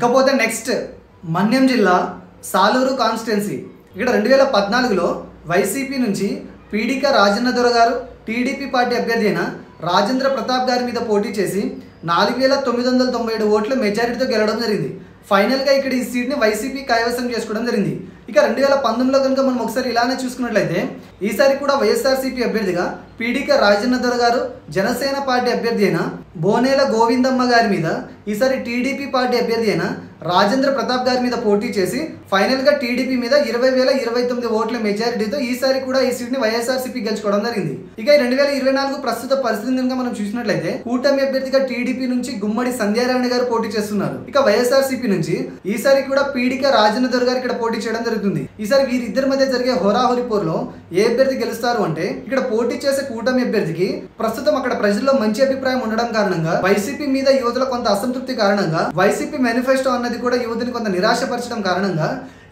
ఇకపోతే నెక్స్ట్ మన్యం జిల్లా సాలూరు కాన్స్టిట్యున్సీ. ఇక్కడ 2014లో వైసీపీ నుంచి పీడిక రాజన్న దొర గారు టీడీపీ పార్టీ అభ్యర్థి అయిన రాజేంద్ర ప్రతాప్ గారి మీద పోటీ చేసి 4997 ఓట్ల మెజారిటీతో గెలవడం జరిగింది. ఫైనల్గా ఇక్కడ ఈ సీట్ని వైసీపీ కైవసం చేసుకోవడం జరిగింది. ఇక 2019లో కనుక మనం ఒకసారి ఇలానే చూసుకున్నట్లయితే ఈసారి కూడా వైఎస్ఆర్సీపీ అభ్యర్థిగా పీడిక రాజన్న దొర గారు జనసేన పార్టీ అభ్యర్థి అయిన బోనేల గోవిందమ్మ గారి మీద ఈసారి టీడీపీ పార్టీ అభ్యర్థి అయిన రాజేంద్ర ప్రతాప్ గారి మీద పోటీ చేసి ఫైనల్గా టీడీపీ మీద 20,029 ఓట్ల మెజారిటీతో ఈసారి కూడా ఈ సీట్ని వైఎస్ఆర్సీపీ గెలుచుకోవడం జరిగింది. ఇక 2024 ప్రస్తుత పరిస్థితి కనుక మనం చూసినట్లయితే కూటమి అభ్యర్థిగా టీడీపీ నుంచి గుమ్మడి సంధ్యారాణి గారు పోటీ చేస్తున్నారు. ఇక వైఎస్ఆర్సీపీ నుంచి ఈసారి కూడా పీడిక రాజన్న దొర గారు ఇక్కడ పోటీ చేయడం జరుగుతుంది. ఈసారి వీరిద్దరి మధ్య జరిగే హోరాహోరీ పోరులో ఏ అభ్యర్థి గెలుస్తారు అంటే ఇక్కడ పోటీ చేసే కూటమి అభ్యర్థికి ప్రస్తుతం అక్కడ ప్రజల్లో మంచి అభిప్రాయం ఉండడం కారణంగా వైసీపీ మీద యువతలో కొంత అసంతృప్తి కారణంగా వైసీపీ మేనిఫెస్టో అన్నది కూడా యువతిని కొంత నిరాశపరచడం కారణంగా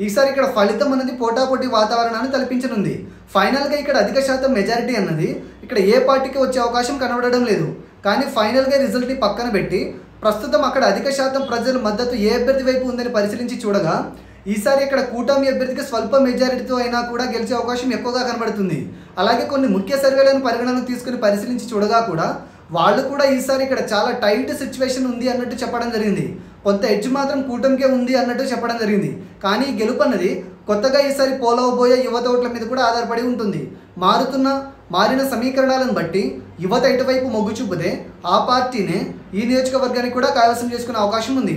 ఈసారి ఇక్కడ ఫలితం అనేది పోటాపోటీ వాతావరణాన్ని తలపించనుంది. ఫైనల్గా ఇక్కడ అధిక శాతం మెజారిటీ అన్నది ఇక్కడ ఏ పార్టీకి వచ్చే అవకాశం కనబడడం లేదు. కానీ ఫైనల్గా రిజల్ట్ని పక్కన పెట్టి ప్రస్తుతం అక్కడ అధిక శాతం ప్రజల మద్దతు ఏ అభ్యర్థి వైపు ఉందని పరిశీలించి చూడగా ఈసారి ఇక్కడ కూటమి అభ్యర్థికి స్వల్ప మెజారిటీతో అయినా కూడా గెలిచే అవకాశం ఎక్కువగా కనబడుతుంది. అలాగే కొన్ని ముఖ్య సర్వేలను పరిగణనకు తీసుకుని పరిశీలించి చూడగా కూడా వాళ్ళు కూడా ఈసారి ఇక్కడ చాలా టైట్ సిచ్యువేషన్ ఉంది అన్నట్టు చెప్పడం జరిగింది. కొంత ఎడ్జ్ మాత్రం కూటమికే ఉంది అన్నట్టు చెప్పడం జరిగింది. కానీ గెలుపు అన్నది కొత్తగా ఈసారి పోలవబోయే యువత ఓట్ల మీద కూడా ఆధారపడి ఉంటుంది. మారిన సమీకరణాలను బట్టి యువత ఎటువైపు మొగ్గు చూపితే ఆ పార్టీనే ఈ నియోజకవర్గానికి కూడా కైవసం చేసుకునే అవకాశం ఉంది.